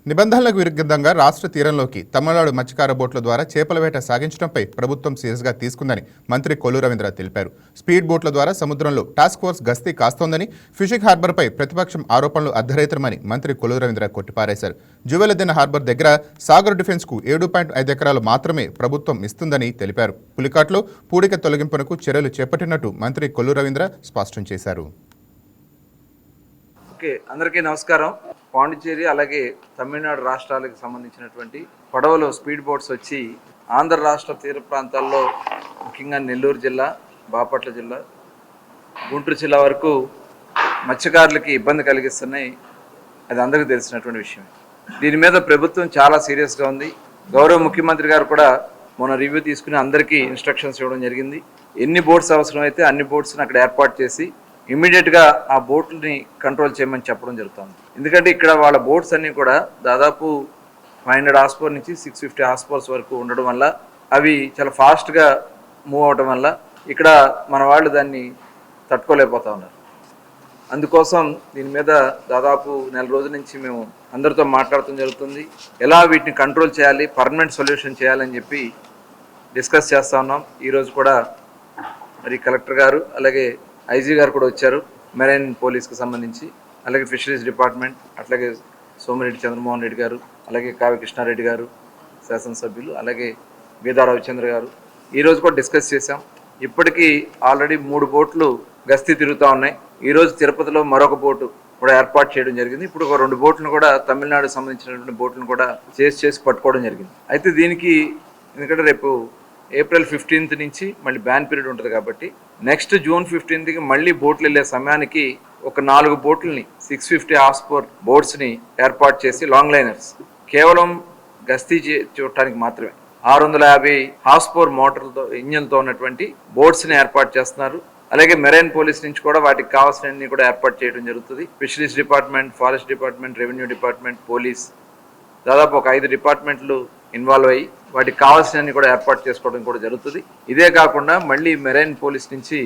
నిబంధనలకు విరుద్ధంగా రాష్ట్ర తీరంలోకి తమిళనాడు మత్స్యకార బోట్ల ద్వారా చేపల వేట సాగించడంపై ప్రభుత్వం సీరియస్గా తీసుకుందని మంత్రి కొల్లు రవీంద్ర తెలిపారు. స్పీడ్ బోట్ల ద్వారా సముద్రంలో టాస్క్ ఫోర్స్ గస్తీ కాస్తోందని, ఫిషింగ్ హార్బర్పై ప్రతిపక్షం ఆరోపణలు అర్ధరహితమని మంత్రి కొల్లు రవీంద్ర కొట్టిపారేశారు. జువెలదిన్న హార్బర్ దగ్గర సాగర్ డిఫెన్స్కు 7.5 ఎకరాలు మాత్రమే ప్రభుత్వం ఇస్తుందని తెలిపారు. పులికాట్లో పూడిక తొలగింపునకు చర్యలు చేపట్టినట్టు మంత్రి కొల్లు రవీంద్ర స్పష్టం చేశారు. అందరికీ నమస్కారం. పాండిచేరి అలాగే తమిళనాడు రాష్ట్రాలకు సంబంధించినటువంటి పడవలు స్పీడ్ బోట్స్ వచ్చి ఆంధ్ర రాష్ట్ర తీర ప్రాంతాల్లో ముఖ్యంగా నెల్లూరు జిల్లా, బాపట్ల జిల్లా, గుంటూరు జిల్లా వరకు మత్స్యకారులకి ఇబ్బంది కలిగిస్తున్నాయి. అది అందరికీ తెలిసినటువంటి విషయం. దీని మీద ప్రభుత్వం చాలా సీరియస్గా ఉంది. గౌరవ ముఖ్యమంత్రి గారు కూడా మొన్న రివ్యూ తీసుకుని అందరికీ ఇన్స్ట్రక్షన్స్ ఇవ్వడం జరిగింది. ఎన్ని బోట్స్ అవసరమైతే అన్ని బోట్స్ని అక్కడ ఏర్పాటు చేసి ఇమ్మీడియట్గా ఆ బోట్లని కంట్రోల్ చేయమని చెప్పడం జరుగుతుంది. ఎందుకంటే ఇక్కడ వాళ్ళ బోట్స్ అన్నీ కూడా దాదాపు 500 హార్స్పవర్ నుంచి 650 హార్స్పవర్స్ వరకు ఉండడం వల్ల అవి చాలా ఫాస్ట్గా మూవ్ అవడం వల్ల ఇక్కడ మన వాళ్ళు దాన్ని తట్టుకోలేకపోతా ఉన్నారు. అందుకోసం దీని మీద దాదాపు 4 రోజుల నుంచి మేము అందరితో మాట్లాడటం జరుగుతుంది. ఎలా వీటిని కంట్రోల్ చేయాలి, పర్మనెంట్ సొల్యూషన్ చేయాలని చెప్పి డిస్కస్ చేస్తూ ఉన్నాం. ఈరోజు కూడా మరి కలెక్టర్ గారు అలాగే ఐజీ గారు కూడా వచ్చారు. మెరైన్ పోలీస్కి సంబంధించి అలాగే ఫిషరీస్ డిపార్ట్మెంట్, అట్లాగే సోమిరెడ్డి చంద్రమోహన్ రెడ్డి గారు, అలాగే కావ్య కృష్ణారెడ్డి గారు శాసనసభ్యులు, అలాగే బీదా రవిచంద్ర గారు ఈరోజు కూడా డిస్కస్ చేశాం. ఇప్పటికీ ఆల్రెడీ 3 బోట్లు గస్తీ తిరుగుతూ ఉన్నాయి. ఈరోజు తిరుపతిలో మరొక బోటు కూడా ఏర్పాటు చేయడం జరిగింది. ఇప్పుడు ఒక 2 బోట్లను కూడా తమిళనాడుకు సంబంధించినటువంటి బోట్లను కూడా చేసి పట్టుకోవడం జరిగింది. అయితే దీనికి ఎందుకంటే రేపు ఏప్రిల్ 15th నుంచి మళ్ళీ బ్యాన్ పీరియడ్ ఉంటుంది కాబట్టి నెక్స్ట్ జూన్ 15కి మళ్ళీ బోట్లు వెళ్ళే సమయానికి ఒక 4 బోట్లని 650 హార్స్పవర్ బోట్స్ని ఏర్పాటు చేసి లాంగ్ లైనర్స్ కేవలం గస్తీ చూడటానికి మాత్రమే 650 హార్స్పవర్ మోటార్లతో ఇంజన్తో ఉన్నటువంటి బోట్స్ని ఏర్పాటు చేస్తున్నారు. అలాగే మెరైన్ పోలీస్ నుంచి కూడా వాటికి కావాల్సినవన్నీ కూడా ఏర్పాటు చేయడం జరుగుతుంది. Fisheries department, forest department, revenue department, police దాదాపు ఒక 5 డిపార్ట్మెంట్లు ఇన్వాల్వ్ అయ్యి వాటికి కావాల్సినవన్నీ కూడా ఏర్పాటు చేసుకోవడం కూడా జరుగుతుంది. ఇదే కాకుండా మళ్ళీ మెరైన్ పోలీస్ నుంచి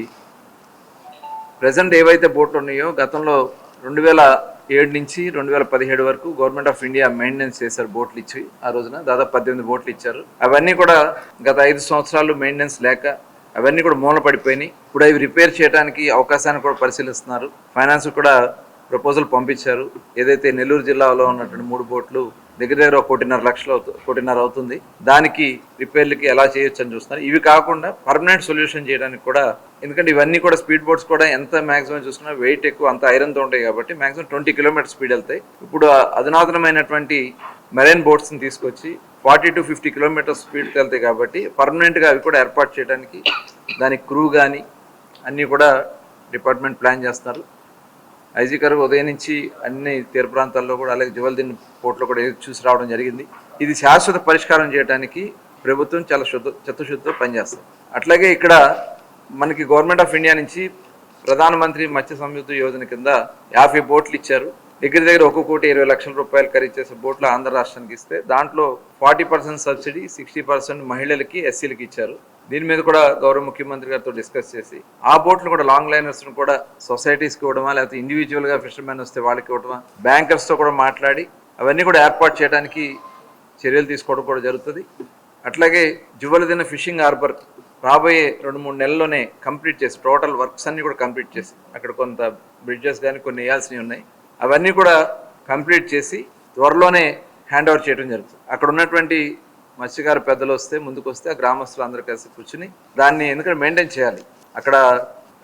ప్రజెంట్ ఏవైతే బోట్లు ఉన్నాయో గతంలో 2007 నుంచి 2017 వరకు గవర్నమెంట్ ఆఫ్ ఇండియా మెయింటెనెన్స్ చేశారు. బోట్లు ఇచ్చి ఆ రోజున దాదాపు 18 బోట్లు ఇచ్చారు. అవన్నీ కూడా గత 5 సంవత్సరాలు మెయింటెనెన్స్ లేక అవన్నీ కూడా మూల పడిపోయినాయి. ఇప్పుడు అవి రిపేర్ చేయడానికి అవకాశాన్ని కూడా పరిశీలిస్తున్నారు. ఫైనాన్స్ కూడా ప్రపోజల్ పంపించారు. ఏదైతే నెల్లూరు జిల్లాలో ఉన్నటువంటి 3 బోట్లు దగ్గర 1,50,00,000 అవుతుంది. దానికి రిపేర్లకి ఎలా చేయొచ్చు అని చూస్తున్నారు. ఇవి కాకుండా పర్మనెంట్ సొల్యూషన్ చేయడానికి కూడా, ఎందుకంటే ఇవన్నీ కూడా స్పీడ్ బోట్స్ కూడా ఎంత మాక్సిమం చూసుకున్నా వెయిట్ ఎక్కువ, అంత ఐరన్తో ఉంటాయి కాబట్టి మాక్సిమం 20 కిలోమీటర్ స్పీడ్ వెళ్తాయి. ఇప్పుడు అధునాతనమైనటువంటి మెరైన్ బోట్స్ని తీసుకొచ్చి 40 to 50 కిలోమీటర్ స్పీడ్కి వెళ్తాయి కాబట్టి పర్మనెంట్గా అవి కూడా ఏర్పాటు చేయడానికి దానికి క్రూ కానీ అన్నీ కూడా డిపార్ట్మెంట్ ప్లాన్ చేస్తున్నారు. ఐజీ గారు ఉదయం నుంచి అన్ని తీర ప్రాంతాల్లో కూడా అలాగే జువెల్దిన్ పోర్ట్లో కూడా చూసి రావడం జరిగింది. ఇది శాశ్వత పరిష్కారం చేయడానికి ప్రభుత్వం చాలా చిత్తశుద్ధితో పనిచేస్తుంది. అట్లాగే ఇక్కడ మనకి గవర్నమెంట్ ఆఫ్ ఇండియా నుంచి ప్రధానమంత్రి మత్స్య సంయుక్త యోజన కింద 50 బోట్లు ఇచ్చారు. దగ్గర ఒక 1,20,00,000 రూపాయలు ఖరీదు చేసే బోట్లు ఆంధ్ర రాష్ట్రానికి ఇస్తే దాంట్లో 40% సబ్సిడీ, 60% మహిళలకి, ఎస్సీలకి ఇచ్చారు. దీని మీద కూడా గౌరవ ముఖ్యమంత్రి గారితో డిస్కస్ చేసి ఆ బోట్లు కూడా లాంగ్ లైనర్స్ను కూడా సొసైటీస్కి ఇవ్వడమా, లేకపోతే ఇండివిజువల్గా ఫిషర్మెన్ వస్తే వాళ్ళకి ఇవ్వడమా, బ్యాంకర్స్తో కూడా మాట్లాడి అవన్నీ కూడా ఏర్పాటు చేయడానికి చర్యలు తీసుకోవడం కూడా జరుగుతుంది. అట్లాగే జువెలదిన్న ఫిషింగ్ హార్బర్ రాబోయే 2-3 నెలల్లోనే కంప్లీట్ చేసి టోటల్ వర్క్స్ అన్నీ కూడా కంప్లీట్ చేసి అక్కడ కొంత బ్రిడ్జెస్ కానీ కొన్ని వేయాల్సినవి ఉన్నాయి, అవన్నీ కూడా కంప్లీట్ చేసి త్వరలోనే హ్యాండ్ ఓవర్ చేయడం జరుగుతుంది. అక్కడ ఉన్నటువంటి మత్స్యకార పెద్దలు వస్తే ముందుకు వస్తే ఆ గ్రామస్తులు అందరూ కలిసి కూర్చుని దాన్ని ఎందుకంటే మెయింటైన్ చేయాలి. అక్కడ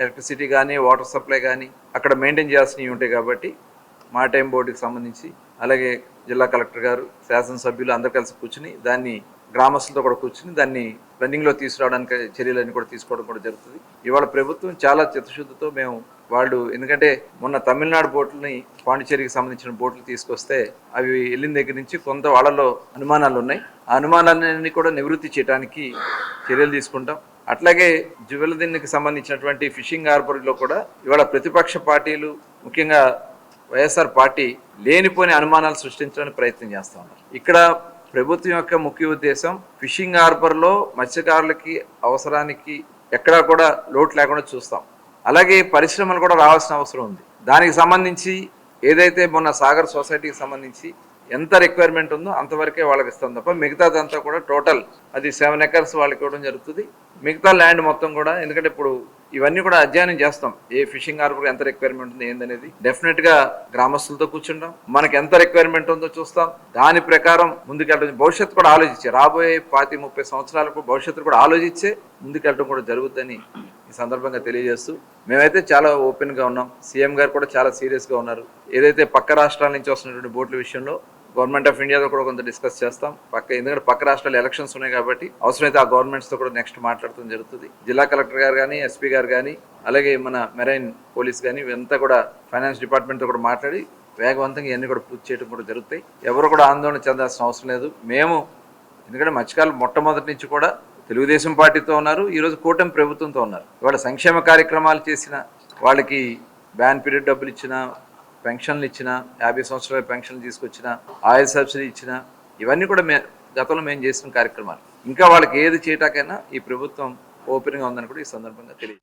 ఎలక్ట్రిసిటీ కానీ వాటర్ సప్లై కానీ అక్కడ మెయింటైన్ చేయాల్సినవి ఉంటాయి కాబట్టి మారిటైమ్ బోర్డుకి సంబంధించి అలాగే జిల్లా కలెక్టర్ గారు, శాసనసభ్యులు అందరూ కలిసి కూర్చుని దాన్ని గ్రామస్తులతో కూడా కూర్చుని దాన్ని రన్నింగ్లో తీసుకురావడానికి చర్యలన్నీ కూడా తీసుకోవడం కూడా జరుగుతుంది. ఇవాళ ప్రభుత్వం చాలా చిత్తశుద్ధితో మేము వాళ్ళు, ఎందుకంటే మొన్న తమిళనాడు బోట్లని పాండిచేరికి సంబంధించిన బోట్లు తీసుకొస్తే అవి వెళ్ళిన దగ్గర నుంచి కొంత వాళ్ళలో అనుమానాలు ఉన్నాయి. ఆ అనుమానాలన్నీ కూడా నివృత్తి చేయడానికి చర్యలు తీసుకుంటాం. అట్లాగే జువెలదిన్కి సంబంధించినటువంటి ఫిషింగ్ హార్బర్లో కూడా ఇవాళ ప్రతిపక్ష పార్టీలు, ముఖ్యంగా వైఎస్ఆర్ పార్టీ లేనిపోని అనుమానాలు సృష్టించడానికి ప్రయత్నం చేస్తూ ఉన్నారు. ఇక్కడ ప్రభుత్వం యొక్క ముఖ్య ఉద్దేశం ఫిషింగ్ హార్బర్లో మత్స్యకారులకి అవసరానికి ఎక్కడా కూడా లోటు లేకుండా చూస్తాం. అలాగే పరిశ్రమలు కూడా రావాల్సిన అవసరం ఉంది. దానికి సంబంధించి ఏదైతే మొన్న సాగర్ సొసైటీకి సంబంధించి ఎంత రిక్వైర్మెంట్ ఉందో అంతవరకే వాళ్ళకి ఇస్తాం తప్ప మిగతాదంతా కూడా టోటల్ అది 7 ఎకర్స్ వాళ్ళకి ఇవ్వడం జరుగుతుంది. మిగతా ల్యాండ్ మొత్తం కూడా, ఎందుకంటే ఇప్పుడు ఇవన్నీ కూడా అధ్యయనం చేస్తాం, ఏ ఫిషింగ్ హార్బర్ ఎంత రిక్వైర్మెంట్ ఉంది ఏందనేది డెఫినెట్ గా గ్రామస్తులతో కూర్చుంటాం, మనకి ఎంత రిక్వైర్మెంట్ ఉందో చూస్తాం, దాని ప్రకారం ముందుకెళ్ళడం, భవిష్యత్తు కూడా ఆలోచించే రాబోయే 20-30 సంవత్సరాలకు భవిష్యత్తు కూడా ఆలోచించే ముందుకెళ్ళడం కూడా జరుగుతుందని ఈ సందర్భంగా తెలియజేస్తూ, మేమైతే చాలా ఓపెన్ గా ఉన్నాం. సీఎం గారు కూడా చాలా సీరియస్ గా ఉన్నారు. ఏదైతే పక్క రాష్ట్రాల నుంచి వస్తున్నటువంటి బోట్ల విషయంలో గవర్నమెంట్ ఆఫ్ ఇండియాతో కూడా కొంత డిస్కస్ చేస్తాం. ఎందుకంటే పక్క రాష్ట్రాలు ఎలక్షన్స్ ఉన్నాయి కాబట్టి అవసరమైతే ఆ గవర్నమెంట్స్తో కూడా నెక్స్ట్ మాట్లాడటం జరుగుతుంది. జిల్లా కలెక్టర్ గారు కానీ, ఎస్పీ గారు కానీ, అలాగే మన మెరైన్ పోలీస్ కానీ ఇవంతా కూడా ఫైనాన్స్ డిపార్ట్మెంట్తో కూడా మాట్లాడి వేగవంతంగా ఇవన్నీ కూడా పూర్తి చేయడం కూడా జరుగుతాయి. ఎవరు కూడా ఆందోళన చెందాల్సిన అవసరం లేదు. మేము ఎందుకంటే మత్స్యకారులు మొట్టమొదటి నుంచి కూడా తెలుగుదేశం పార్టీతో ఉన్నారు, ఈరోజు కూటమి ప్రభుత్వంతో ఉన్నారు. ఇవాళ సంక్షేమ కార్యక్రమాలు చేసిన వాళ్ళకి బ్యాన్ పీరియడ్ డబ్బులు ఇచ్చిన, పెన్షన్లు ఇచ్చిన, 50 సంవత్సరాల పెన్షన్లు తీసుకొచ్చిన, ఆయిల్ సబ్సిడీ ఇచ్చిన, ఇవన్నీ కూడా గతంలో మేము చేసిన కార్యక్రమాలు. ఇంకా వాళ్ళకి ఏది చేయటాకైనా ఈ ప్రభుత్వం ఓపెన్గా ఉందని కూడా ఈ సందర్భంగా తెలియదు.